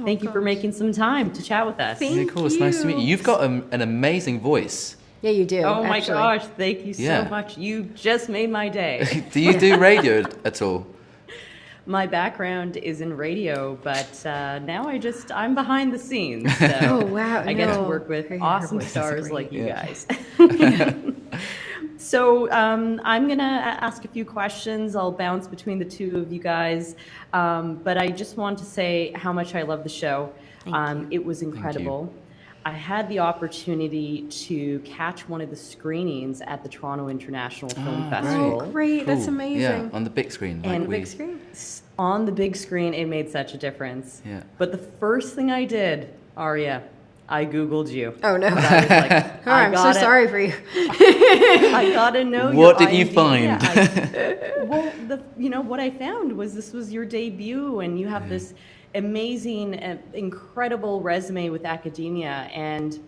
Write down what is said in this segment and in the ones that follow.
Thank you for making some time to chat with us. Of course, nice to meet you. You've got an amazing voice. Yeah, you do. Oh my actually. gosh, thank you so much. You just made my day. Do you do radio at all? My background is in radio, but now I'm behind the scenes. So Oh, wow. I get to work with Her awesome voice is stars great. like you Yeah. guys. So I'm going to ask a few questions. I'll bounce between the two of you guys. But I just want to say how much I love the show. It was incredible. I had the opportunity to catch one of the screenings at the Toronto International Film Festival. Oh, great. That's Cool. amazing. Yeah, on the big screen. like And we- Big screen. On the big screen, it made such a difference. Yeah. But the first thing I did, Aria, I Googled you. Oh, no. I was like, Oh, I'm so sorry for you. I gotta know your What did you IMDb. find? Yeah, well, what I found was this was your debut, and you have this amazing, incredible resume with academia, and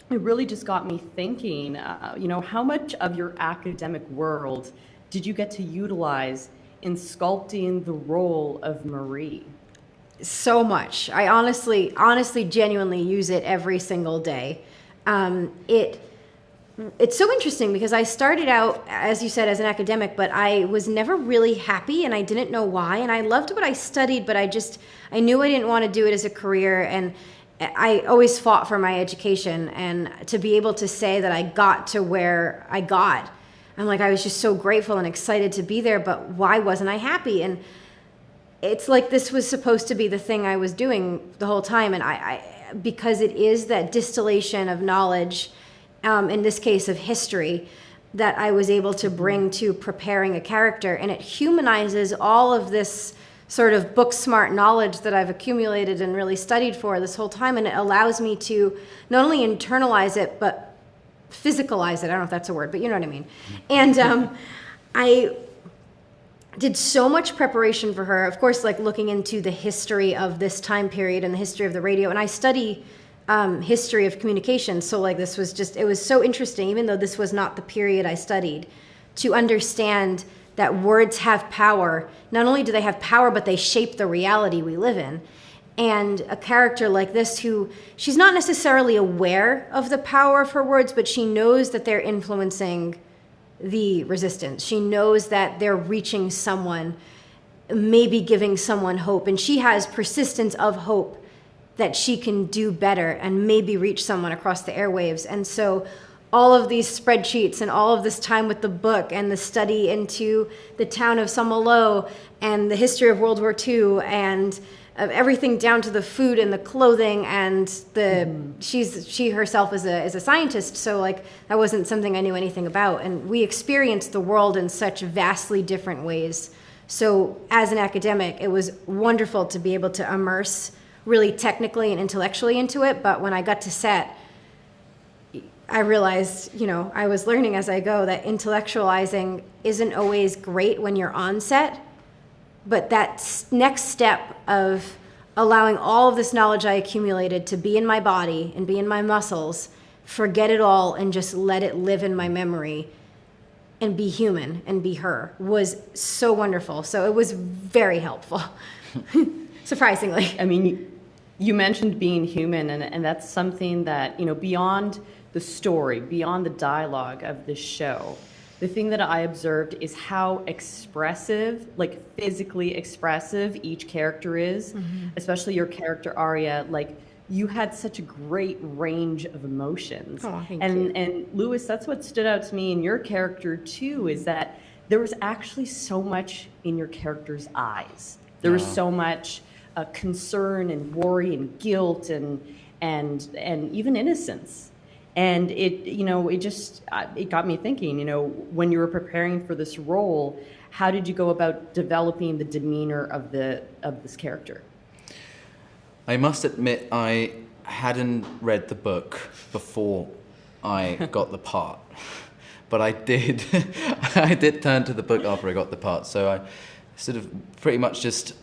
it really just got me thinking. How much of your academic world did you get to utilize in sculpting the role of Marie? So much. I honestly, genuinely use it every single day. It's so interesting because I started out, as you said, as an academic, but I was never really happy and I didn't know why. And I loved what I studied, but I knew I didn't want to do it as a career. And I always fought for my education, and to be able to say that I got to where I got, I'm like, I was just so grateful and excited to be there, but why wasn't I happy? And it's like this was supposed to be the thing I was doing the whole time. And I because it is that distillation of knowledge, in this case of history, that I was able to bring to preparing a character. And it humanizes all of this sort of book smart knowledge that I've accumulated and really studied for this whole time. And it allows me to not only internalize it, but physicalize it. I don't know if that's a word, but you know what I mean. And I did so much preparation for her, of course, like looking into the history of this time period and the history of the radio. And I study history of communication. So like this was it was so interesting, even though this was not the period I studied, to understand that words have power. Not only do they have power, but they shape the reality we live in. And a character like this she's not necessarily aware of the power of her words, but she knows that they're influencing the resistance. She knows that they're reaching someone, maybe giving someone hope. And she has persistence of hope that she can do better and maybe reach someone across the airwaves. And so all of these spreadsheets and all of this time with the book and the study into the town of Saint-Malo and the history of World War II and of everything down to the food and the clothing and she herself is a scientist, so like that wasn't something I knew anything about, and we experienced the world in such vastly different ways. So as an academic, it was wonderful to be able to immerse really technically and intellectually into it, but when I got to set, I realized, I was learning as I go that intellectualizing isn't always great when you're on set. But that next step of allowing all of this knowledge I accumulated to be in my body and be in my muscles, forget it all and just let it live in my memory and be human and be her, was so wonderful. So it was very helpful, surprisingly. I mean, you mentioned being human, and that's something that, beyond the story, beyond the dialogue of this show, the thing that I observed is how expressive, like physically expressive each character is, especially your character, Aria. Like, you had such a great range of emotions. Oh, thank you. And Louis, that's what stood out to me in your character too, is that there was actually so much in your character's eyes. There was so much concern and worry and guilt and even innocence. And it got me thinking, when you were preparing for this role, how did you go about developing the demeanor of this character? I must admit, I hadn't read the book before I got the part, but I did. I did turn to the book after I got the part. So I sort of pretty much just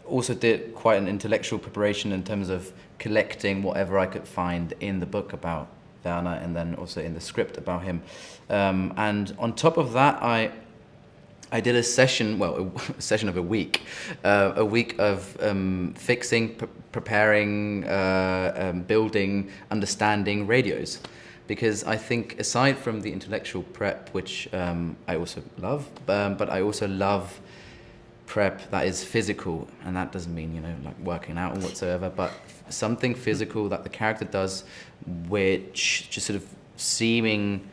also did quite an intellectual preparation in terms of collecting whatever I could find in the book about Werner, and then also in the script about him. And on top of that, I I did a session, well, a session of a week of fixing, preparing, building, understanding radios. Because I think aside from the intellectual prep, which I also love, but I also love prep that is physical, and that doesn't mean, you know, like working out or whatsoever, but something physical that the character does, which just sort of seamlessly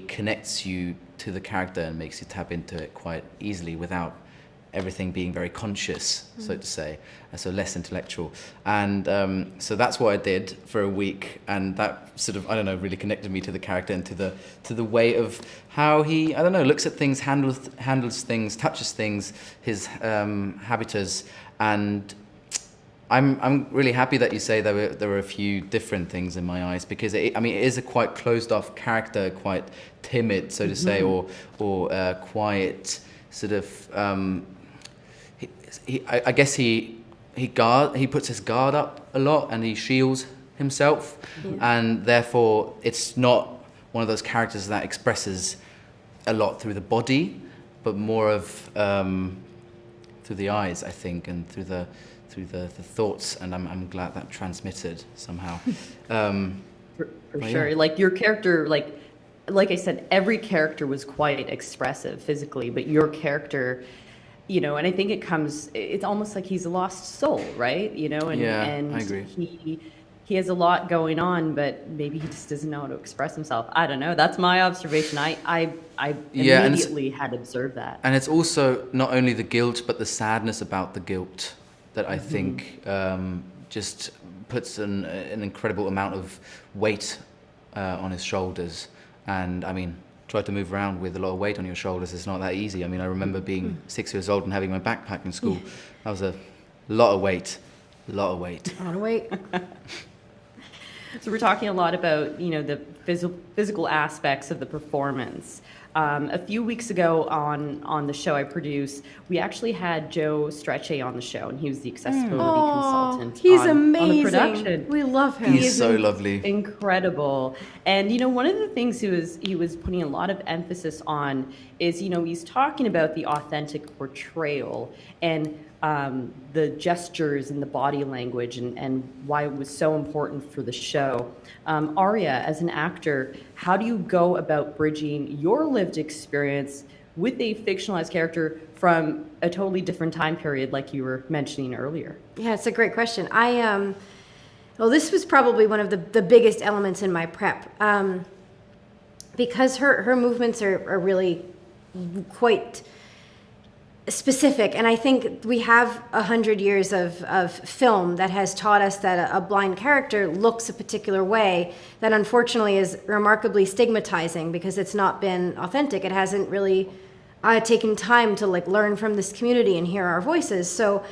connects you to the character and makes you tap into it quite easily without everything being very conscious, so to say, so less intellectual. And so that's what I did for a week, and that sort of, I don't know, really connected me to the character and to the way of how he, I don't know, looks at things, handles things, touches things, his habitus. And I'm really happy that you say there were a few different things in my eyes, because it is a quite closed off character, quite timid, so to say, or quiet sort of. I guess he puts his guard up a lot, and he shields himself, and therefore it's not one of those characters that expresses a lot through the body, but more of through the eyes, I think, and through the thoughts, and I'm glad that transmitted somehow. For sure. Yeah. Like your character, like I said, every character was quite expressive physically, but your character, you know, and I think it's almost like he's a lost soul, right? You know, and I agree. He has a lot going on, but maybe he just doesn't know how to express himself. I don't know. That's my observation. I immediately had observed that. And it's also not only the guilt, but the sadness about the guilt that I think just puts an incredible amount of weight on his shoulders. And I mean, try to move around with a lot of weight on your shoulders. It's not that easy. I mean, I remember being 6 years old and having my backpack in school. That was a lot of weight. A lot of weight. So we're talking a lot about, you know, the physical aspects of the performance. A few weeks ago on the show I produced, we actually had Joe Strecce on the show, and he was the accessibility consultant. He's amazing. On the production. We love him. He's so lovely. Incredible. And, you know, one of the things he was putting a lot of emphasis on is, you know, he's talking about the authentic portrayal and the gestures and the body language and why it was so important for the show. Aria, as an actor, how do you go about bridging your lived experience with a fictionalized character from a totally different time period, like you were mentioning earlier? Yeah, it's a great question. Well, this was probably one of the biggest elements in my prep, because her movements are really quite specific, and I think we have 100 years of film that has taught us that a blind character looks a particular way that unfortunately is remarkably stigmatizing because it's not been authentic. It hasn't really taken time to like learn from this community and hear our voices. So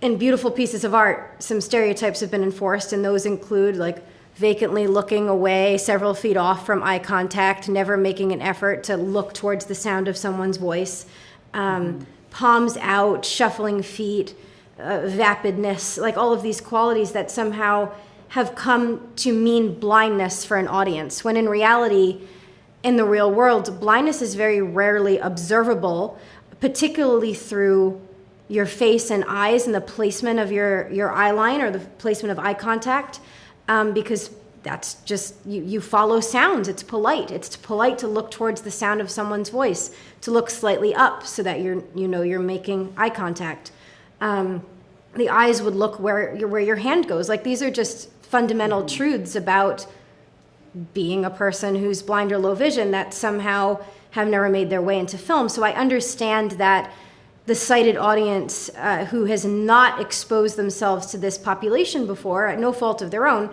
in beautiful pieces of art, some stereotypes have been enforced, and those include like vacantly looking away several feet off from eye contact, never making an effort to look towards the sound of someone's voice, palms out, shuffling feet, vapidness, like all of these qualities that somehow have come to mean blindness for an audience, when in reality, in the real world, blindness is very rarely observable, particularly through your face and eyes and the placement of your eye line or the placement of eye contact, because that's just, you follow sounds. It's polite. It's polite to look towards the sound of someone's voice, to look slightly up so that you're making eye contact. The eyes would look where your hand goes. Like, these are just fundamental truths about being a person who's blind or low vision that somehow have never made their way into film. So I understand that the sighted audience who has not exposed themselves to this population before, at no fault of their own,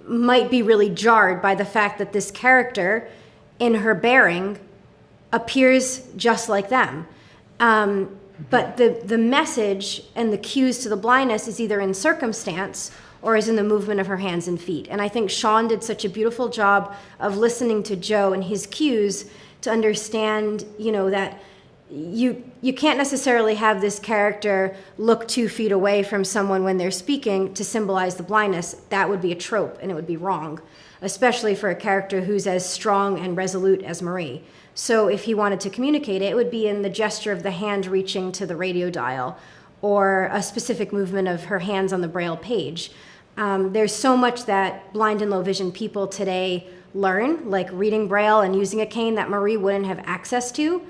might be really jarred by the fact that this character, in her bearing, appears just like them. But the message and the cues to the blindness is either in circumstance or is in the movement of her hands and feet. And I think Sean did such a beautiful job of listening to Joe and his cues to understand, that you can't necessarily have this character look 2 feet away from someone when they're speaking to symbolize the blindness. That would be a trope, and it would be wrong, especially for a character who's as strong and resolute as Marie. So if he wanted to communicate it would be in the gesture of the hand reaching to the radio dial, or a specific movement of her hands on the Braille page. There's so much that blind and low vision people today learn, like reading Braille and using a cane, that Marie wouldn't have access to.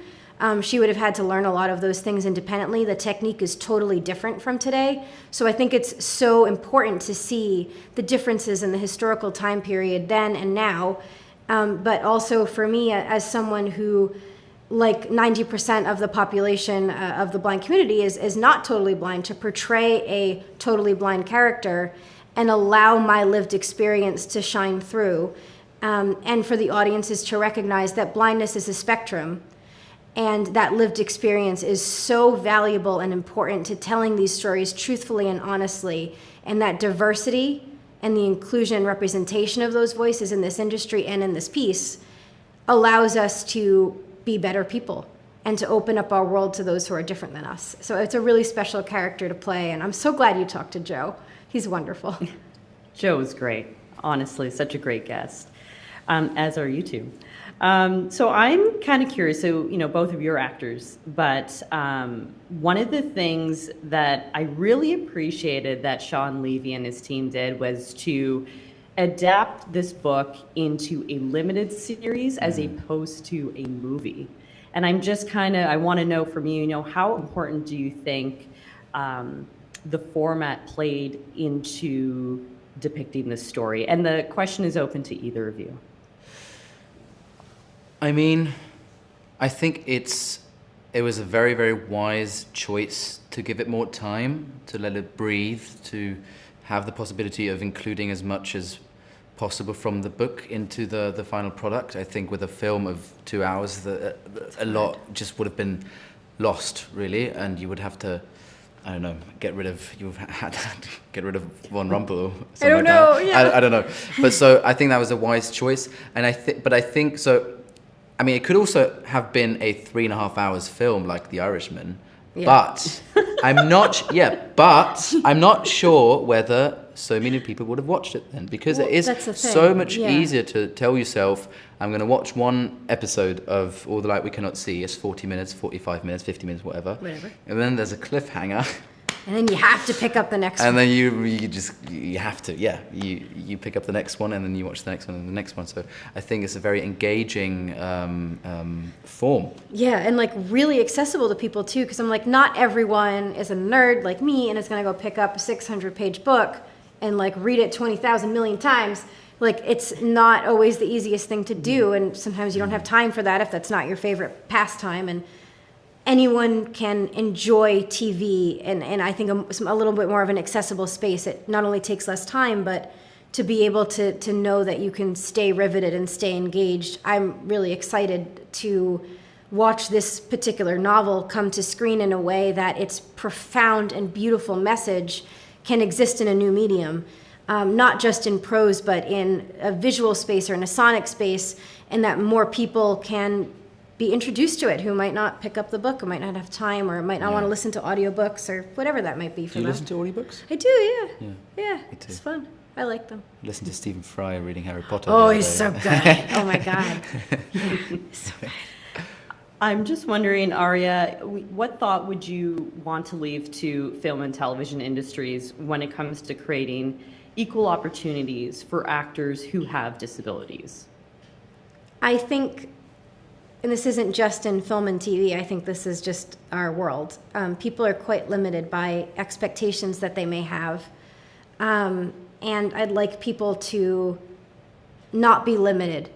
She would have had to learn a lot of those things independently. The technique is totally different from today. So I think it's so important to see the differences in the historical time period then and now. But also for me, as someone who, like 90% of the population of the blind community is not totally blind, to portray a totally blind character and allow my lived experience to shine through, and for the audiences to recognize that blindness is a spectrum, and that lived experience is so valuable and important to telling these stories truthfully and honestly, and that diversity and the inclusion and representation of those voices in this industry and in this piece allows us to be better people and to open up our world to those who are different than us. So it's a really special character to play, and I'm so glad you talked to Joe. He's wonderful. Joe was great. Honestly, such a great guest, as are you two. So I'm kind of curious, so, both of you are actors, but one of the things that I really appreciated that Sean Levy and his team did was to adapt this book into a limited series as opposed to a movie. And I'm just I want to know from you, how important do you think the format played into depicting this story? And the question is open to either of you. I mean, I think it was a very, very wise choice to give it more time, to let it breathe, to have the possibility of including as much as possible from the book into the final product. I think with a film of 2 hours, a lot just would have been lost, really, and you would have to, I don't know, get rid of Von Rumpel or something. I don't know. Yeah. I don't know, but so I think that was a wise choice, and I think so. I mean, it could also have been a 3.5 hours film like The Irishman, but I'm not sure whether so many people would have watched it then, because it is so much easier to tell yourself, I'm going to watch one episode of All the Light We Cannot See. It's 40 minutes, 45 minutes, 50 minutes, whatever. And then there's a cliffhanger. And then you have to pick up the next one. And then you have to, you pick up the next one, and then you watch the next one and the next one. So I think it's a very engaging form. Yeah, and like really accessible to people too, because I'm like, not everyone is a nerd like me and is going to go pick up a 600-page book and like read it 20,000 million times. Like, it's not always the easiest thing to do, and sometimes you don't have time for that if that's not your favorite pastime. And anyone can enjoy TV, and I think a little bit more of an accessible space. It not only takes less time, but to be able to know that you can stay riveted and stay engaged. I'm really excited to watch this particular novel come to screen in a way that its profound and beautiful message can exist in a new medium, not just in prose, but in a visual space or in a sonic space, and that more people can be introduced to it who might not pick up the book, or might not have time, or might not want to listen to audiobooks, or whatever that might be for them. Do you listen to audiobooks? I do, yeah. Me too. It's fun. I like them. Listen to Stephen Fry reading Harry Potter. Oh, he's so good. Oh my God. So good. I'm just wondering, Aria, what thought would you want to leave to film and television industries when it comes to creating equal opportunities for actors who have disabilities? I think, and this isn't just in film and TV, I think this is just our world. People are quite limited by expectations that they may have. And I'd like people to not be limited,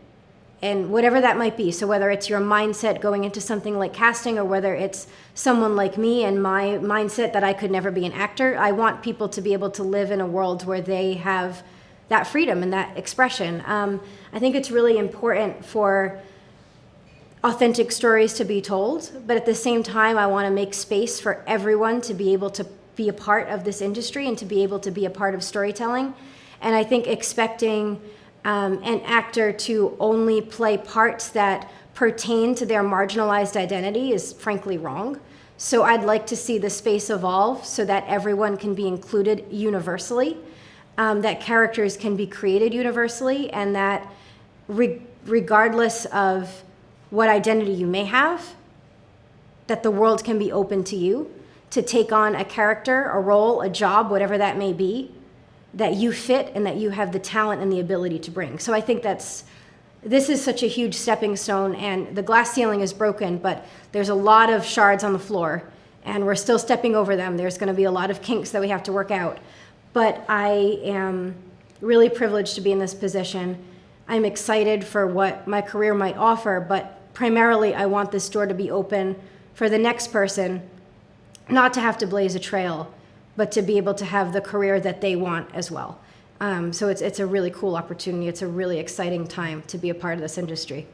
and whatever that might be. So whether it's your mindset going into something like casting, or whether it's someone like me and my mindset that I could never be an actor, I want people to be able to live in a world where they have that freedom and that expression. I think it's really important for authentic stories to be told, but at the same time, I want to make space for everyone to be able to be a part of this industry and to be able to be a part of storytelling. And I think expecting an actor to only play parts that pertain to their marginalized identity is frankly wrong. So I'd like to see the space evolve so that everyone can be included universally, that characters can be created universally, and that regardless of what identity you may have, that the world can be open to you to take on a character, a role, a job, whatever that may be, that you fit and that you have the talent and the ability to bring. So I think this is such a huge stepping stone, and the glass ceiling is broken, but there's a lot of shards on the floor, and we're still stepping over them. There's going to be a lot of kinks that we have to work out. But I am really privileged to be in this position. I'm excited for what my career might offer, but primarily I want this door to be open for the next person, not to have to blaze a trail, but to be able to have the career that they want as well. So it's a really cool opportunity. It's a really exciting time to be a part of this industry.